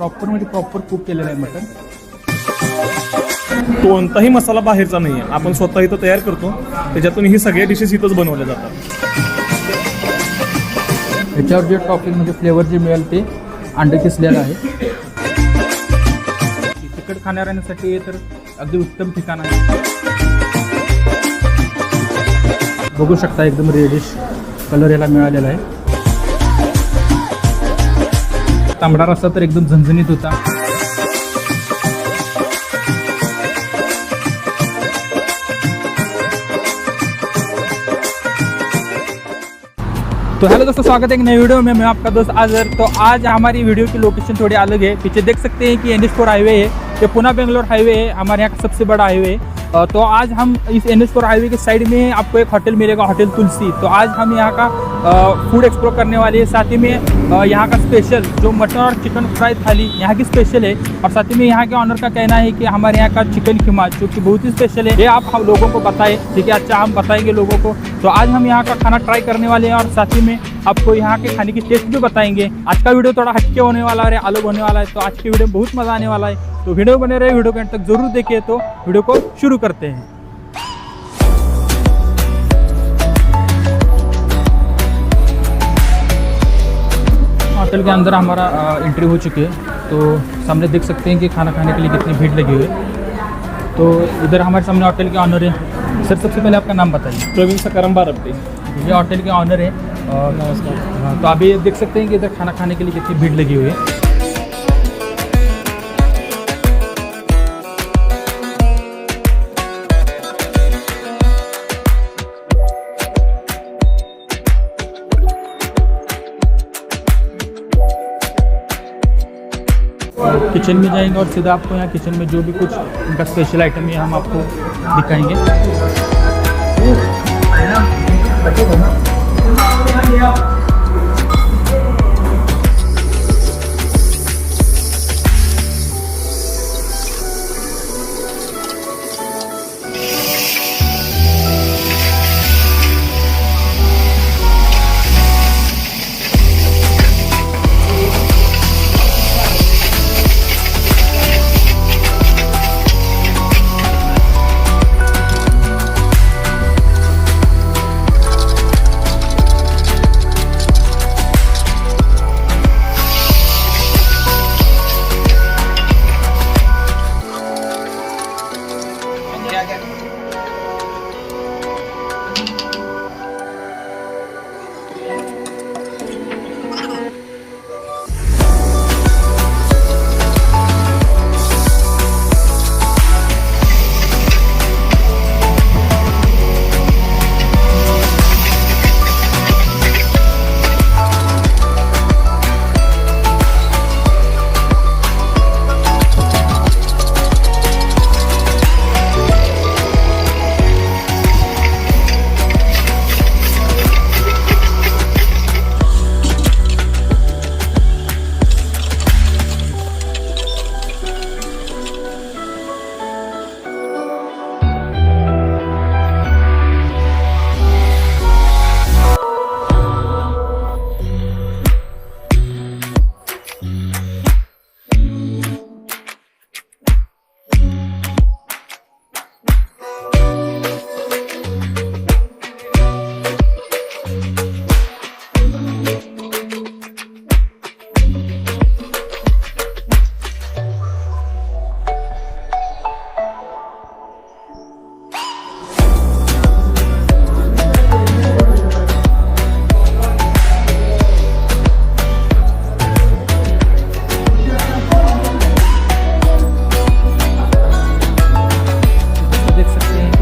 Proper म्हणजे proper cook केलेलं आहे मटण. कोणताही मसाला बाहेरचा नाही आहे, आपण स्वतः इथं तयार करतो. त्याच्यातून ही सगळ्या डिशेस इथंच बनवल्या जातात. ह्याच्यावर जे टॉपिंग म्हणजे फ्लेवर जे मिळेल ते अंडे किसलेलं आहे. तिखट खाणाऱ्यांसाठी तर अगदी उत्तम ठिकाण आहे. बघू शकता एकदम रेडिश कलर याला मिळालेला आहे. तांबडा रस्सा तर एकदम झणझणीत होता. तो हेलो दोस्तों, स्वागत है एक नए वीडियो में. मैं आपका दोस्त आजर. तो आज हमारी वीडियो की लोकेशन थोड़ी अलग है. पीछे देख सकते हैं कि NH4 हाईवे है, ये पुणे बेंगलोर हाईवे है, हमारे यहाँ का सबसे बड़ा हाईवे है. तो आज हम इस NH4 हाईवे के साइड में आपको एक होटल मिलेगा, होटल तुलसी. तो आज हम यहाँ का फूड एक्सप्लोर करने वाले हैं. साथ ही में यहाँ का स्पेशल जो मटन और चिकन फ्राई थाली यहाँ की स्पेशल है. और साथ ही में यहाँ के ऑनर का कहना है कि हमारे यहाँ का चिकन कीमा जो कि बहुत ही स्पेशल है, ये आप हम लोगों को बताएं. ठीक है, अच्छा हम बताएंगे लोगों को. तो आज हम यहाँ का खाना ट्राई करने वाले हैं और साथ ही में आपको यहाँ के खाने की टेस्ट भी बताएंगे. आज का वीडियो थोड़ा हटके होने वाला है, अलग होने वाला है. तो आज की वीडियो में बहुत मज़ा आने वाला है. तो वीडियो बने रहे, वीडियो के अंत तक जरूर देखिए. तो वीडियो को शुरू करते हैं. होटल के अंदर हमारा एंट्री हो चुकी है. तो सामने देख सकते हैं कि खाना खाने के लिए कितनी भीड़ लगी हुई है. तो इधर हमारे सामने होटल के ऑनर है. सर, सबसे पहले आपका नाम बताइए. प्रवीण सकाराम बारपटे. ये होटल के ऑनर है. नमस्कार. तो अभी देख सकते हैं कि इधर खाना खाने के लिए कितनी भीड़ लगी हुई है. किचन में जाएंगे और सीधा आपको यहाँ किचन में जो भी कुछ उनका स्पेशल आइटम है हम आपको दिखाएंगे.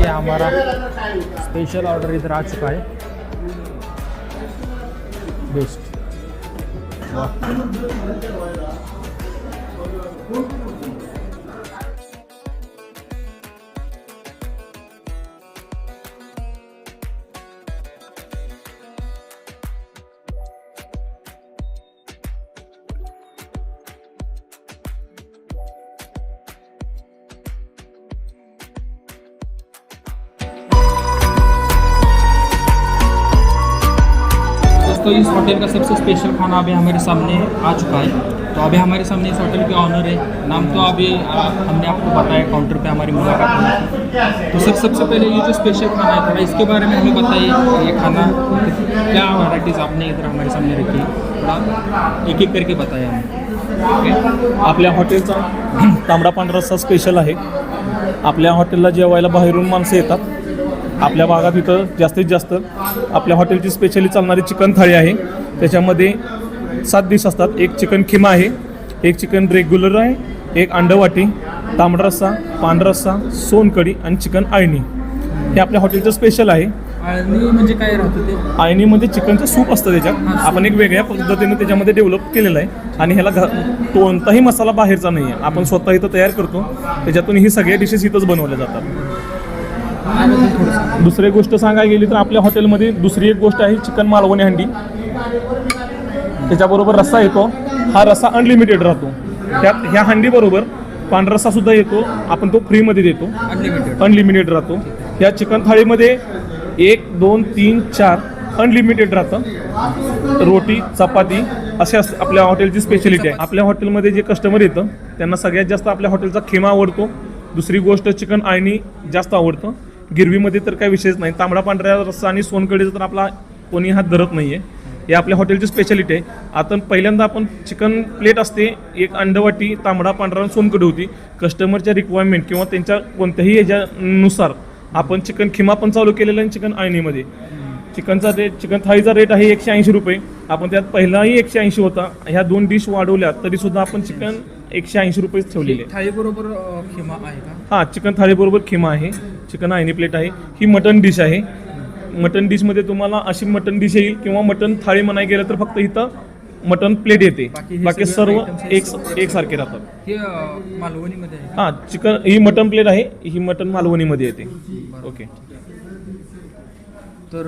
हमारा स्पेशल ऑर्डर इधर आ चुका है. बेस्ट. तो इस होटल का सबसे स्पेशल खाना अभी हमारे सामने आ चुका है. तो अभी हमारे सामने इस होटल के ऑनर है, नाम तो अभी हमने आपको बताया काउंटर पे हमारी मुलाकात हुई। तो सर सबसे पहले ये जो स्पेशल खाना है थोड़ा इसके बारे में हमें बताइए, ये खाना क्या वैराइटीज़ आपने इधर हमारे सामने रखी है, थोड़ा एक एक करके बताया हमें। आपल्या हॉटेलचा तांबडा पांढरा रस्सा स्पेशल आहे. आपल्या हॉटेलला जेवायला बाहेरून माणसं येतात. आपल्या भागात इथं जास्तीत जास्त आपल्या हॉटेलची स्पेशली चालणारी चिकन थाळी आहे. त्याच्यामध्ये 7 डिश असतात. एक चिकन खिमा आहे, एक चिकन रेग्युलर आहे, एक अंडवाटी, तांबडा रस्सा, पांढरा रस्सा, सोनकढी आणि चिकन आळणी. हे आपल्या हॉटेलचं स्पेशल आहे. आणि म्हणजे काय राहतं ते? आळणीमध्ये चिकनचं सूप असतं त्याच्यात. आपण एक वेगळ्या पद्धतीने त्याच्यामध्ये डेव्हलप केलेलं आहे आणि ह्याला कोणताही मसाला बाहेरचा नाही आहे. आपण स्वतः इथं तयार करतो. त्याच्यातून ही सगळ्या डिशेस इथंच बनवल्या जातात. दुसरी गोष्ट सांगायला गेली तर आपल्या हॉटेलमध्ये दुसरी एक गोष्ट आहे चिकन मालवणी हंडी. त्याच्याबरोबर रस्सा येतो. हा रस्सा अनलिमिटेड राहतो. त्यात ह्या हंडीबरोबर पांढरा रस्सा सुद्धा येतो. आपण तो फ्रीमध्ये देतो. अनलिमिटेड राहतो. या चिकन थाळीमध्ये 1, 2, 3, 4 अनलिमिटेड राहतं. रोटी, चपाती असे असते. आपल्या हॉटेलची स्पेशलिटी आहे. आपल्या हॉटेलमध्ये जे कस्टमर येतं त्यांना सगळ्यात जास्त आपल्या हॉटेलचा खिमा आवडतो. दुसरी गोष्ट चिकन आळणी जास्त आवडतं. गिरवीमध्ये तर काही विषयच नाही. तांबडा पांढरा रस्सा आणि सोनकढीचा तर आपला कोणी हात धरत नाही आहे. हे आपल्या हॉटेलची स्पेशालिटी आहे. आता पहिल्यांदा आपण चिकन प्लेट असते, एक अंडवाटी, तांबडा पांढरा आणि सोनकढी होती. कस्टमरच्या रिक्वायरमेंट किंवा त्यांच्या कोणत्याही ह्याच्यानुसार आपण चिकन खिमा पण चालू केलेलं आहे. चिकन आळणीमध्ये चिकनचा रेट, चिकन थाळीचा रेट आहे 180 रुपये. आपण त्यात पहिलाही 180 होता. ह्या 2 डिश वाढवल्या तरीसुद्धा आपण चिकन 180 रुपयेच ठेवलेले. थाळीबरोबर खिमा आहे का? हां, चिकन थाळीबरोबर खिमा आहे. चिकन आळणी प्लेट आहे. ही मटन डिश आहे. मटन डिशमध्ये तुम्हाला अशी मटन डिश येईल किंवा मटन थाळी म्हणायला गेलं तर फक्त इथं मटन प्लेट येते. बाकी सर्व एकसारखे राहतात. हे मालवणीमध्ये आहे. हां, चिकन ही मटन प्लेट आहे. ही मटन मालवणीमध्ये येते. ओके, तर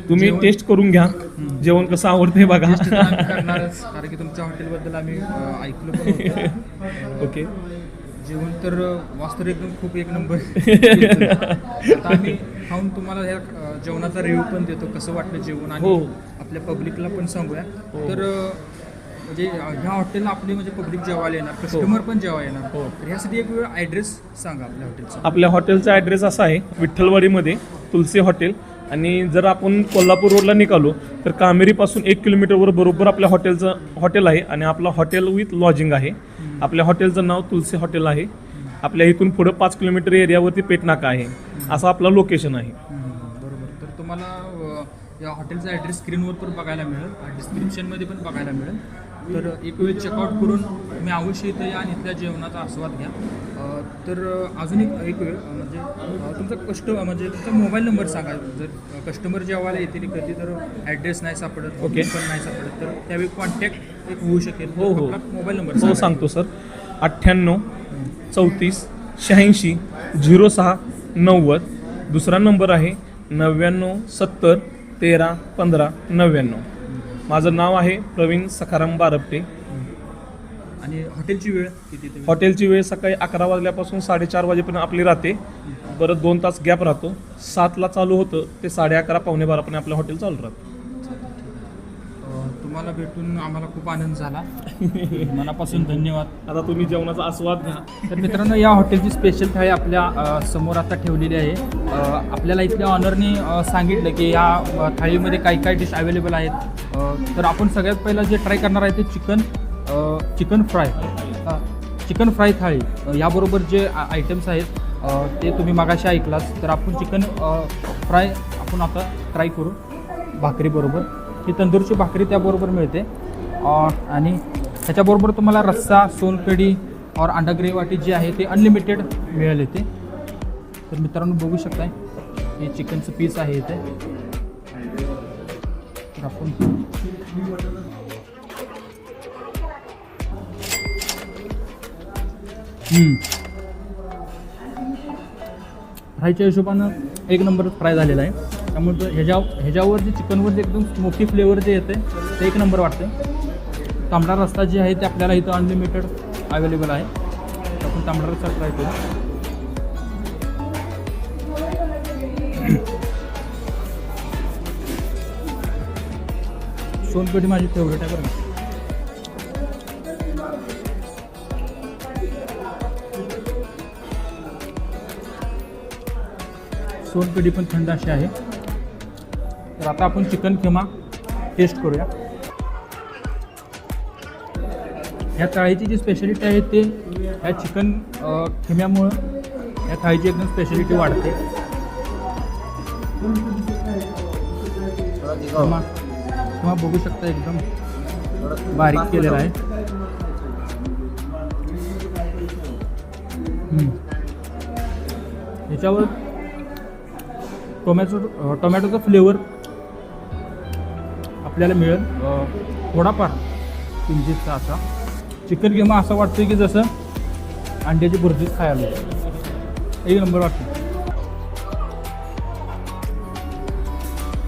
तुम्ही टेस्ट करून घ्या. जेवण कसं आवडतंय बघा. करणारच, कारण की तुमच्या हॉटेलबद्दल आम्ही ऐकलं पण होतं. ओके, जेवण तर वास्तव एकदम खूप एक नंबर. आता आम्ही खाऊन तुम्हाला ह्या जेवणाचा रिव्ह्यू पण देतो, कसं वाटलं जेवण, आणि आपल्या पब्लिकला पण सांगूया. तर म्हणजे ह्या हॉटेलला आपले म्हणजे पब्लिक जेवायला येणार, कस्टमर पण जेवायला येणार. तर ह्यासाठी एक वेळ ॲड्रेस सांगा आपल्या हॉटेलचा. आपल्या हॉटेलचा ॲड्रेस असा आहे, विठ्ठलवाडीमध्ये तुलसी हॉटेल. आणि जर आपण कोल्हापूर रोडला निघालो तर कामेरीपासून 1 किलोमीटरवर बरोबर आपल्या हॉटेलचं हॉटेल आहे. आणि आपलं हॉटेल विथ लॉजिंग आहे. आपल्या हॉटेलचं नाव तुलसी हॉटेल आहे. आपल्या इथून पुढं 5 किलोमीटर एरियावरती पेटनाका आहे. असं आपलं लोकेशन आहे. बरोबर. तर तुम्हाला या हॉटेलचा ॲड्रेस स्क्रीनवर पण बघायला मिळेल, डिस्क्रिप्शनमध्ये पण बघायला मिळेल. तर एक वेळ चेकआउट करून तुम्ही अवश्य इथे या आणि इथल्या जेवणाचा आस्वाद घ्या. तर अजून एक वेळ म्हणजे तुमचा म्हणजे तुमचा मोबाईल नंबर सांगा. जर कस्टमर जेवायला येतील कधी तर ॲड्रेस नाही सापडत, ओके, पण नाही सापडत, तर त्यावेळी कॉन्टॅक्ट एक होऊ शकेल. हो, मोबाईल नंबर सांगतो सर. 98 34 86 06 90. दुसरा नंबर आहे 99 70 13 15 99. माझं नाव आहे प्रवीण सखाराम बारपटे. आणि हॉटेलची वेळ किती? हॉटेलची वेळ सकाळी 11 वाजल्यापासून 4:30 वाजेपर्यंत आपली राहते. परत 2 तास गॅप राहतो. 7ला चालू होतं ते 11:30 पावणे 12 पर्यंत आपलं हॉटेल चालू राहतं. तुम्हाला भेटून आम्हाला खूप आनंद झाला. मनापासून धन्यवाद. आता तुम्ही जेवणाचा आस्वाद घ्या. तर मित्रांनो, या हॉटेलची स्पेशल थाळी आपल्या समोर आता ठेवलेली आहे. आपल्याला इथल्या ऑनरनी सांगितलं की या थाळीमध्ये काय काय डिश अवेलेबल आहेत. तर आपण सगळ्यात पहिला जे ट्राय करणार आहे ते चिकन फ्राय थाळी. याबरोबर जे आयटम्स आहेत ते तुम्ही मगाशी ऐकलात. तर आपण चिकन फ्राय आपण आता ट्राय करू भाकरीबरोबर. ही तंदूरची भाकरी त्याबरोबर मिळते. आणि त्याच्याबरोबर तुम्हाला रस्सा, सोलकढी और अंडा ग्रेव्ही जी आहे ते अनलिमिटेड मिळेल इथे. तर मित्रांनो बघू शकताय हे चिकनचं पीस आहे इथे. तर आपण फ्रायच्या हिशोबानं एक नंबर फ्राय झालेला आहे. त्यामुळे ह्याच्यावर जे चिकनवर जे एकदम स्मोकी फ्लेवर जे येते ते एक नंबर वाटते. तांबडा रस्सा जे आहे ते आपल्याला इथं अनलिमिटेड अवेलेबल आहे. तर आपण तांबडा रस्सा ट्राय करू. सोनकढी माझी फेवरेट आहे बरं. सोनकढी पण थंड अशी आहे. तर आता आपण चिकन किमा टेस्ट करूया. ह्या थाळीची जी स्पेशालिटी आहे ते ह्या चिकन खिम्यामुळं या थाळीची एकदम स्पेशालिटी वाढते. किंवा बघू शकता एकदम बारीक केलेला आहे. याच्यावर टोमॅटोचा फ्लेवर आपल्याला मिळेल थोडाफार किंचितचा असा. चिकन किमा असं वाटतं की जसं अंड्याची भुर्जीच खायला एक नंबर वाटतं.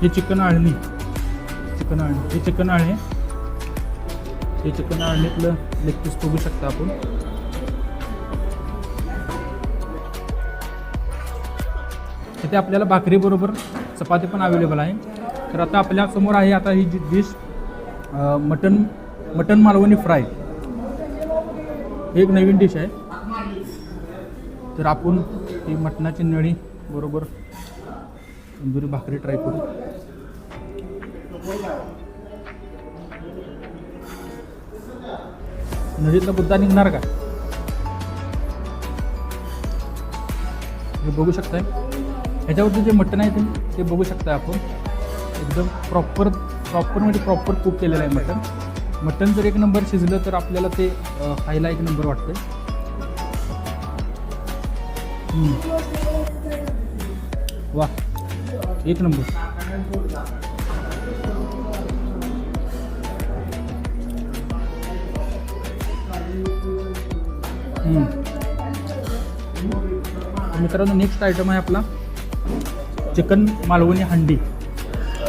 हे चिकन आळणी हे चिकन आळणी हे चिकन आळणीतलं लेग पीस बघू शकता आपण. इथे आपल्याला भाकरीबरोबर चपाती पण अवेलेबल आहे. तर आता आपल्या समोर आहे आता ही जी डिश मटन मालवणी फ्राय. एक नवीन डिश आहे. तर आपण ही मटणाची नळी बरोबर तंदुरी भाकरी ट्राय करू. नळीतला बुद्धा निघणार का हे बघू शकताय. ह्याच्यावरती जे मटण आहे ते बघू शकताय आपण. एकदम प्रॉपर म्हणजे प्रॉपर कुक केलेलं आहे मटण. मटण जर एक नंबर शिजलं तर आपल्याला ते खायला एक नंबर वाटतंय. वा एक नंबर. मित्रांनो नेक्स्ट आयटम आहे आपला चिकन मालवणी हंडी.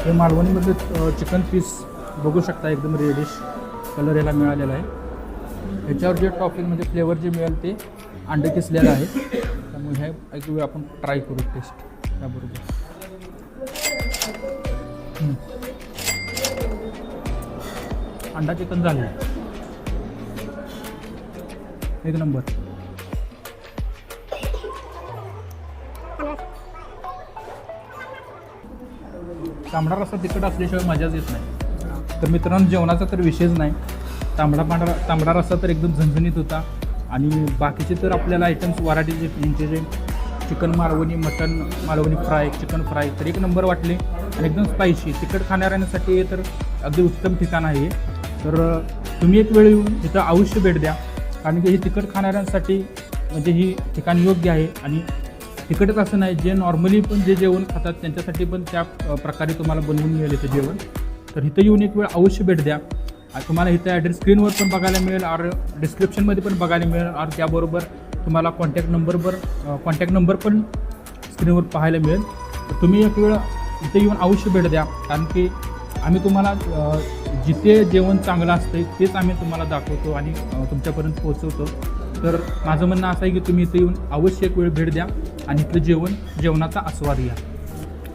हे मालवणीमध्ये चिकन पीस बघू शकता एकदम रेडिश कलर याला मिळालेला आहे. ह्याच्यावर जे टॉपिंगमध्ये फ्लेवर जे मिळेल ते अंडे किसलेलं आहे. त्यामुळे ह्या एक वेळ आपण ट्राय करू टेस्ट त्याबरोबर. अंडा चिकन झालं एक नंबर. तांबडा रस्सा तिखट असल्याशिवाय मजाच येत नाही. तर मित्रांनो जेवणाचा तर विषयच नाही. तांबडा रस्सा तर एकदम झणझणीत होता. आणि बाकीचे तर आपल्याला आयटम्स व्हरायटीचे यांचे जे chicken Malvani, mutton Malvani fry, chicken fry तर एक नंबर वाटले. आणि एकदम स्पायसी तिखट खाणाऱ्यांसाठी तर अगदी उत्तम ठिकाण आहे. तर तुम्ही एक वेळ येऊन इथं अवश्य भेट द्या. कारण की हे तिखट खाणाऱ्यांसाठी म्हणजे ही ठिकाण योग्य आहे. आणि तिखटच असं नाही, जे नॉर्मली पण जे जेवण खातात त्यांच्यासाठी पण त्या प्रकारे तुम्हाला बनवून मिळेल इथं जेवण. तर इथं येऊन एक वेळ अवश्य भेट द्या. तुम्हाला इथं ॲड्रेस स्क्रीनवर पण बघायला मिळेल और डिस्क्रिप्शनमध्ये पण बघायला मिळेल. और त्याबरोबर तुम्हाला कॉन्टॅक्ट नंबर पण स्क्रीनवर पाहायला मिळेल. तर तुम्ही एक वेळ इथे येऊन अवश्य भेट द्या. कारण की आम्ही तुम्हाला जिथे जेवण चांगलं असतं तेच आम्ही तुम्हाला दाखवतो आणि तुमच्यापर्यंत पोहोचवतो. तर माझं म्हणणं असं आहे की तुम्ही इथे येऊन अवश्य एक वेळ भेट द्या आणि इथलं जेवणाचा आस्वाद घ्या.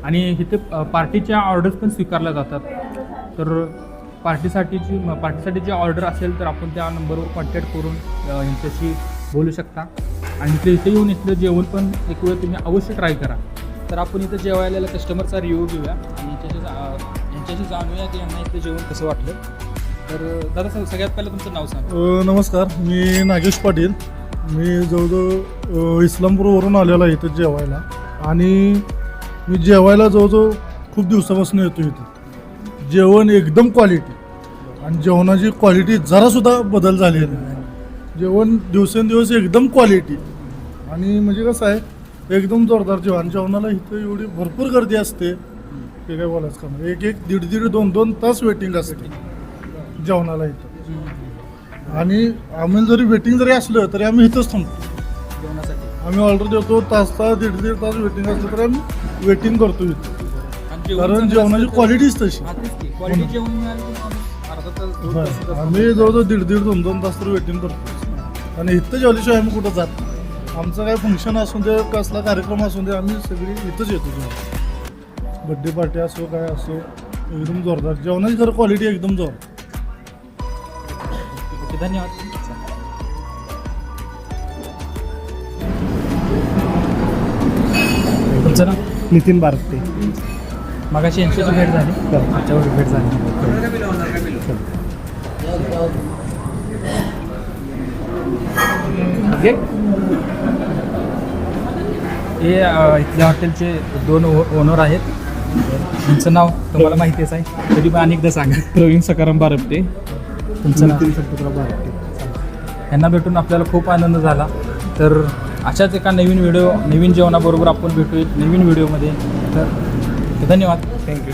आणि इथे पार्टीच्या ऑर्डर्स पण स्वीकारल्या जातात. तर पार्टीसाठी जी ऑर्डर असेल तर आपण त्या नंबरवर कॉन्टॅक्ट करून यांच्याशी बोलू शकता. आणि इथे येऊन इथलं जेवण पण एक वेळ तुम्ही अवश्य ट्राय करा. तर आपण इथं जेवायला कस्टमरचा रिव्ह्यू घेऊया आणि यांच्याशी जाणूया की यांना इथलं जेवण कसं वाटलं. तर दादा सगळ्यात पहिलं तुमचं नाव सांगा. नमस्कार, मी नागेश पाटील. मी जवळजवळ इस्लामपूरवरून आलेलो आहे इथं जेवायला. आणि मी जेवायला जवळजवळ खूप दिवसापासून येतो इथं. जेवण एकदम क्वालिटी आणि जेवणाची क्वालिटी जरासुद्धा बदल झालेला नाही. जेवण दिवसेंदिवस एकदम क्वालिटी आणि म्हणजे कसं आहे एकदम जोरदार जेवण. जेवणाला इथं एवढी भरपूर गर्दी असते ते काय बोलायचं का नाही. एक दीड 2 तास वेटिंग असते जेवणाला इथं. आणि आम्ही जरी वेटिंग जरी असलं तरी आम्ही इथंच थांबतो जेवणासाठी. आम्ही ऑर्डर देतो तास दीड तास वेटिंग असलं तर आम्ही वेटिंग करतो इथं. कारण जेवणाची क्वालिटीच तशी. आम्ही जवळजवळ दीड 2 तास तर वेटिंग करतो. आणि इथं जेवल्याशिवाय आम्ही कुठं जात नाही. आमचं काय फंक्शन असून दे कसला कार्यक्रम असून दे आम्ही सगळी इथंच येतो जेवण. बड्डे पार्टी असो काय असो एकदम जोरदार जेवणाची खरं क्वालिटी एकदम जोर. धन्यवाद. तुमचं नाव? नितीन बारते. मगाशी यांच्याची भेट झाली, आमच्यावर भेट झाली. हे इथल्या हॉटेलचे 2 ओनर आहेत. तुमचं नाव तुम्हाला माहितीच आहे, तरी पण अनेकदा सांगा. प्रवीण सकाराम बारपटे. तुमचं नाव. नितीन संपतराव बारते. यांना भेटून आपल्याला खूप आनंद झाला. तर अशाच एका नवीन जेवणाबरोबर आपण भेटू एक नवीन व्हिडिओमध्ये. तर धन्यवाद. थँक्यू.